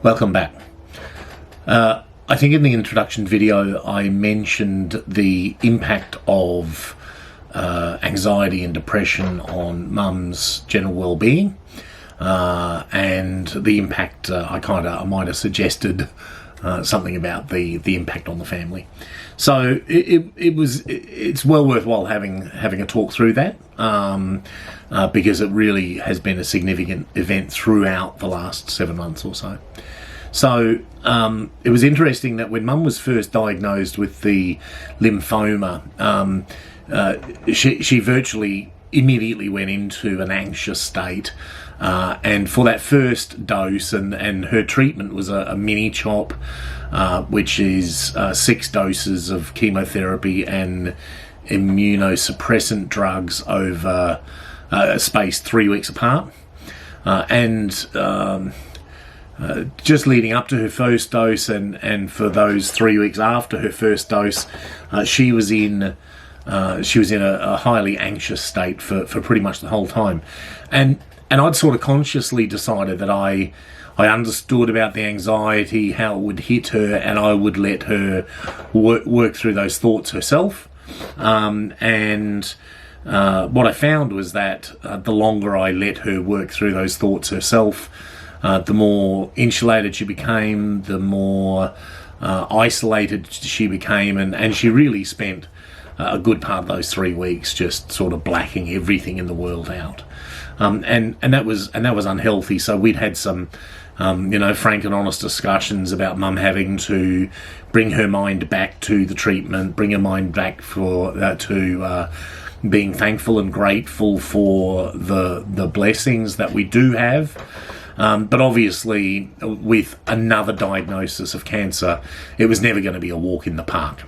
Welcome back. I think in the introduction video I mentioned the impact of anxiety and depression on mum's general well-being, and the impact I might have suggested something about the impact on the family. So it's well worthwhile having a talk through that, because it really has been a significant event throughout the last 7 months or so. So it was interesting that when Mum was first diagnosed with the lymphoma, she virtually immediately went into an anxious state, and for that first dose, and her treatment was a mini chop, which is 6 doses of chemotherapy and immunosuppressant drugs over spaced 3 weeks apart, just leading up to her first dose and for those 3 weeks after her first dose, she was in a highly anxious state for pretty much the whole time, and I'd sort of consciously decided that I understood about the anxiety, how it would hit her, and I would let her work through those thoughts herself. What I found was that the longer I let her work through those thoughts herself, the more insulated she became, the more isolated she became, and she really spent a good part of those 3 weeks just sort of blacking everything in the world out, and that was unhealthy. So we'd had some frank and honest discussions about Mum having to bring her mind back to the treatment, bring her mind back to being thankful and grateful for the blessings that we do have. But obviously, with another diagnosis of cancer, it was never going to be a walk in the park.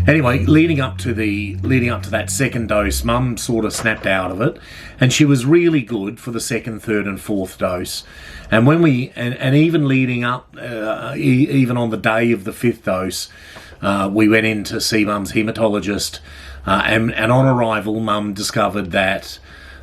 Anyway, leading up to that second dose, Mum sort of snapped out of it, and she was really good for the second, third, and fourth dose. And when and even leading up, even on the day of the 5th dose, we went in to see Mum's haematologist, and on arrival, Mum discovered that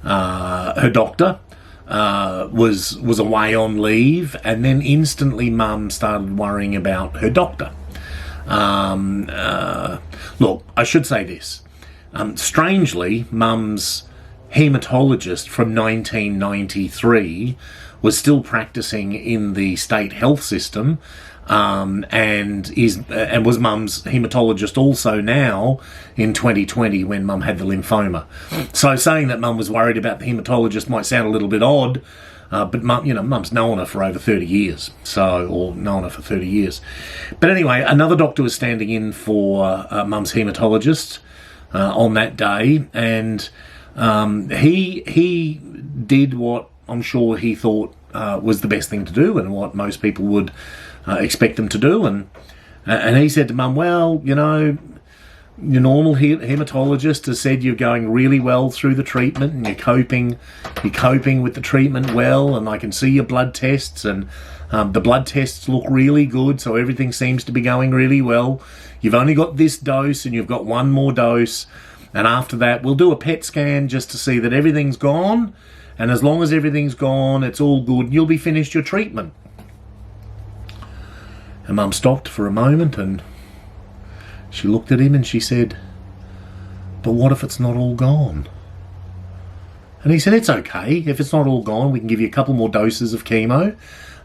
her doctor was away on leave, and then instantly Mum started worrying about her doctor. Look, I should say this. Strangely, Mum's haematologist from 1993 was still practicing in the state health system, and was Mum's haematologist also now in 2020 when Mum had the lymphoma. So saying that Mum was worried about the haematologist might sound a little bit odd, but Mum's known her for over 30 years, or known her for 30 years. But anyway, another doctor was standing in for Mum's haematologist on that day, and he did what I'm sure he thought was the best thing to do, and what most people would expect them to do. And he said to Mum, well, your normal haematologist has said you're going really well through the treatment, and you're coping with the treatment well, and I can see your blood tests, and the blood tests look really good, so everything seems to be going really well. You've only got this dose, and you've got one more dose, and after that we'll do a PET scan just to see that everything's gone, and as long as everything's gone, it's all good, and you'll be finished your treatment. And Mum stopped for a moment, and she looked at him and she said, but what if it's not all gone? And he said, it's okay. If it's not all gone, we can give you a couple more doses of chemo,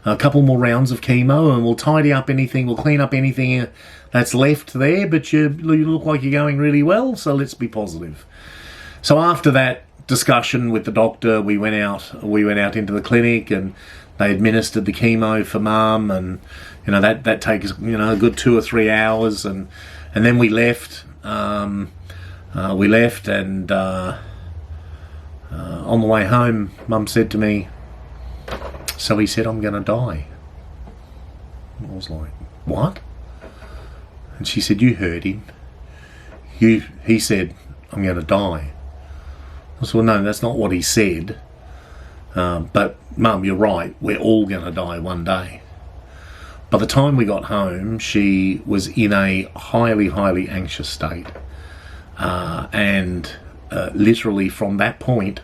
a couple more rounds of chemo, and we'll tidy up anything, we'll clean up anything that's left there, but you look like you're going really well, so let's be positive. So after that discussion with the doctor, we went out into the clinic, and they administered the chemo for Mum, and that takes a good 2 or 3 hours, and then we left. And on the way home, Mum said to me, so he said I'm going to die. And I was like, what? And she said, you heard him. He said I'm going to die. I said, well, no, that's not what he said. But Mum, you're right, we're all going to die one day. By the time we got home, she was in a highly, highly anxious state. And literally from that point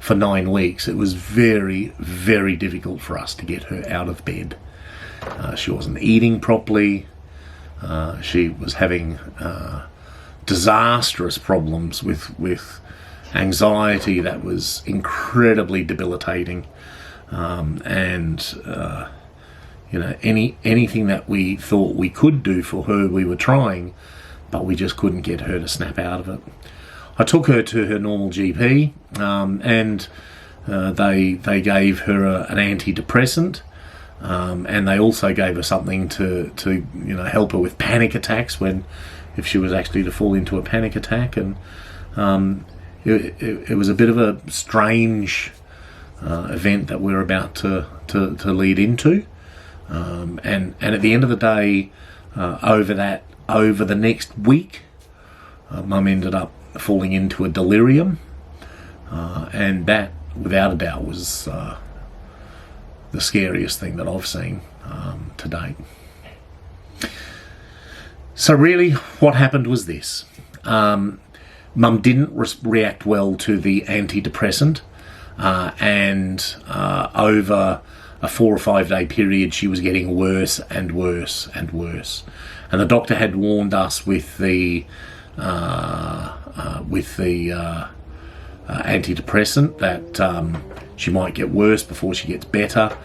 for 9 weeks, it was very, very difficult for us to get her out of bed. She wasn't eating properly. She was having disastrous problems with anxiety that was incredibly debilitating. Anything that we thought we could do for her, we were trying, but we just couldn't get her to snap out of it. I took her to her normal GP, and they gave her an antidepressant, and they also gave her something to help her with panic attacks if she was actually to fall into a panic attack. And it was a bit of a strange event that we're about to lead into. And at the end of the day, over the next week, Mum ended up falling into a delirium, and that, without a doubt, was the scariest thing that I've seen to date. So really, what happened was this. Mum didn't react well to the antidepressant, and over a 4 or 5 day period, she was getting worse and worse and worse. And the doctor had warned us with the antidepressant that she might get worse before she gets better.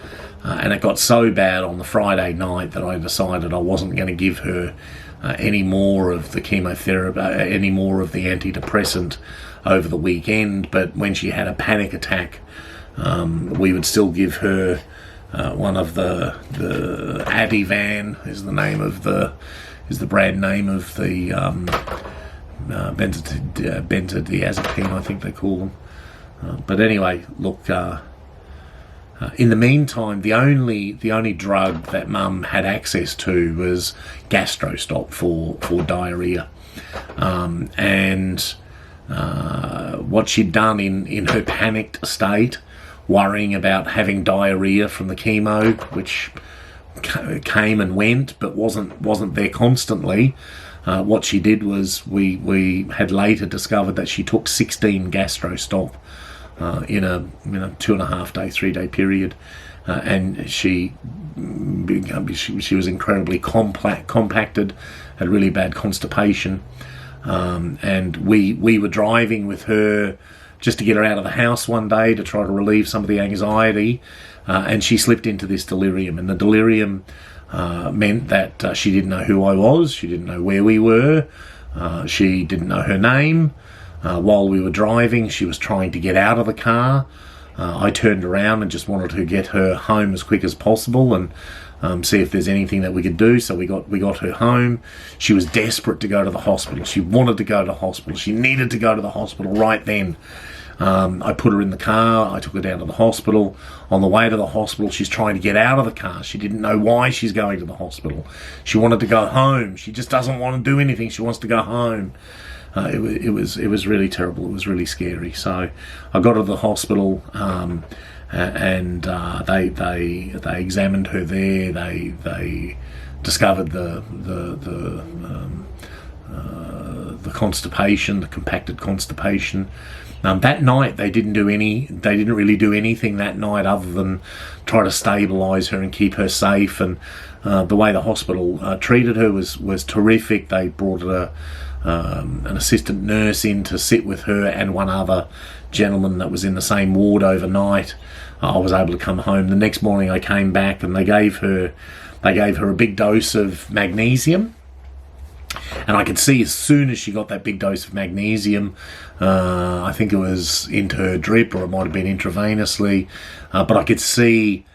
And it got so bad on the Friday night that I decided I wasn't going to give her any more of the chemotherapy, any more of the antidepressant over the weekend. But when she had a panic attack, we would still give her one of the Ativan is the brand name of the benzodiazepine, I think they call them. But anyway, look. In the meantime, the only drug that Mum had access to was GastroStop for diarrhea, and what she'd done in her panicked state, worrying about having diarrhea from the chemo, which came and went but wasn't there constantly. What she did was we had later discovered that she took 16 GastroStop in a 2.5 day, 3 day period, and she was incredibly compacted, had really bad constipation, and we were driving with her just to get her out of the house one day to try to relieve some of the anxiety, and she slipped into this delirium, and the delirium meant that she didn't know who I was, she didn't know where we were, she didn't know her name. While we were driving, she was trying to get out of the car. I turned around and just wanted to get her home as quick as possible and see if there's anything that we could do. So we got her home. She was desperate to go to the hospital. She wanted to go to the hospital. She needed to go to the hospital right then. I put her in the car. I took her down to the hospital. On the way to the hospital, she's trying to get out of the car. She didn't know why she's going to the hospital. She wanted to go home. She just doesn't want to do anything. She wants to go home. It was really terrible. It was really scary. So I got her to the hospital, and they examined her there. They discovered the constipation, the compacted constipation. That night they didn't really do anything that night other than try to stabilise her and keep her safe. And the way the hospital treated her was terrific. They brought an assistant nurse in to sit with her and one other gentleman that was in the same ward overnight. I was able to come home. The next morning I came back and they gave her a big dose of magnesium. And I could see as soon as she got that big dose of magnesium, I think it was into her drip or it might have been intravenously, but I could see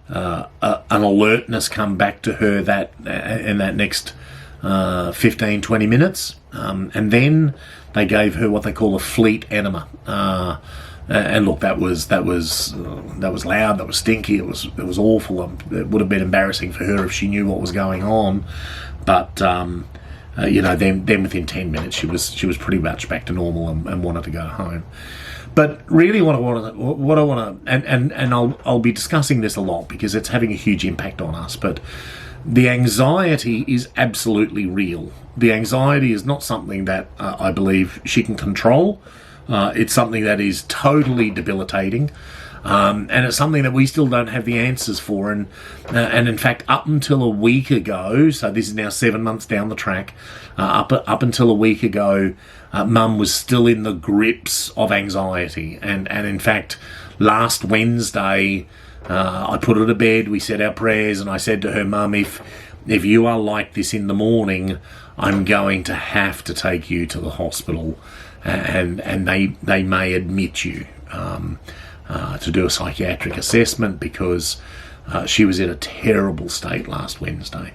an alertness come back to her in that next 15-20 minutes, and then they gave her what they call a fleet enema, and look, that was loud, that was stinky, it was awful. It would have been embarrassing for her if she knew what was going on, but then within 10 minutes she was pretty much back to normal and wanted to go home. But really, what I want to, and I'll be discussing this a lot because it's having a huge impact on us. But the anxiety is absolutely real. The anxiety is not something that I believe she can control. It's something that is totally debilitating. And it's something that we still don't have the answers for. And in fact, up until a week ago, so this is now 7 months down the track, up until a week ago, Mum was still in the grips of anxiety. And in fact, last Wednesday, I put her to bed, we said our prayers, and I said to her, Mum, if you are like this in the morning, I'm going to have to take you to the hospital, and they may admit you to do a psychiatric assessment, because she was in a terrible state last Wednesday.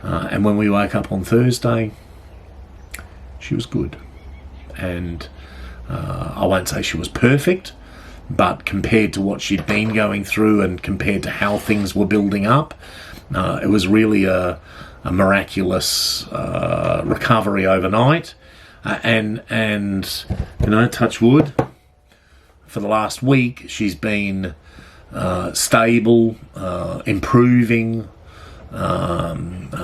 And when we woke up on Thursday, she was good. And I won't say she was perfect, but compared to what she'd been going through and compared to how things were building up, it was really a miraculous recovery overnight. And touch wood, for the last week she's been stable, improving.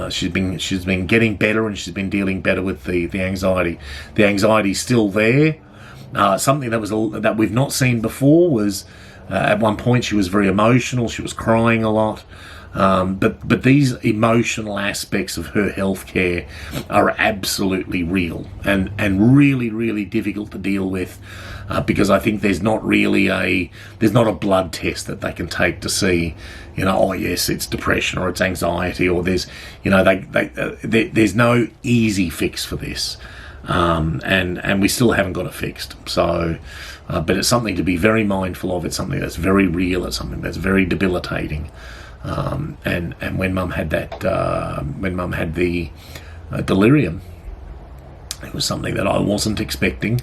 She's been getting better, and she's been dealing better with the anxiety. The anxiety's still there. Something that we've not seen before was at one point she was very emotional. She was crying a lot. But these emotional aspects of her healthcare are absolutely real and really, really difficult to deal with, because I think there's not a blood test that they can take to see, oh yes, it's depression or it's anxiety, or there's no easy fix for this. And we still haven't got it fixed. So, but it's something to be very mindful of. It's something that's very real. It's something that's very debilitating. And when Mum had the delirium, it was something that I wasn't expecting,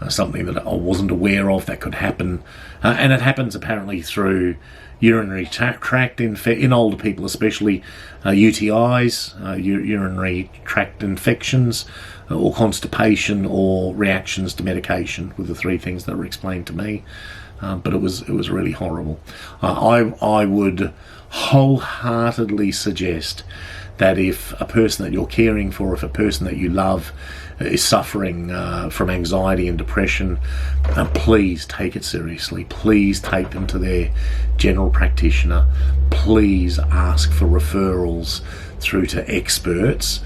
something that I wasn't aware of that could happen, and it happens apparently through urinary tract in older people, especially UTIs, urinary tract infections, or constipation, or reactions to medication, were the three things that were explained to me. But it was really horrible. I would wholeheartedly suggest that if a person that you're caring for, if a person that you love is suffering from anxiety and depression, please take it seriously. Please take them to their general practitioner. Please ask for referrals through to experts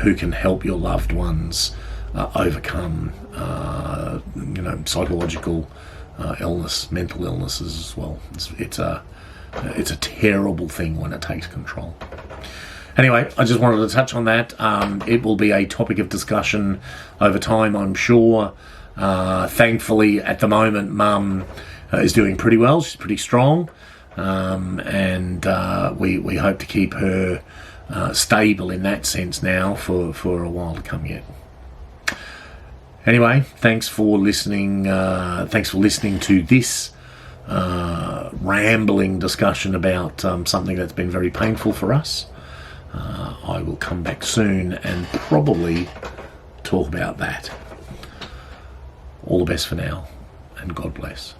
who can help your loved ones overcome psychological illness, mental illnesses as well. It's a terrible thing when it takes control. Anyway, I just wanted to touch on that. It will be a topic of discussion over time, I'm sure. Thankfully, at the moment, Mum is doing pretty well. She's pretty strong, and we hope to keep her stable in that sense now for a while to come yet. Anyway, thanks for listening. Thanks for listening to this rambling discussion about something that's been very painful for us. I will come back soon and probably talk about that. All the best for now, and God bless.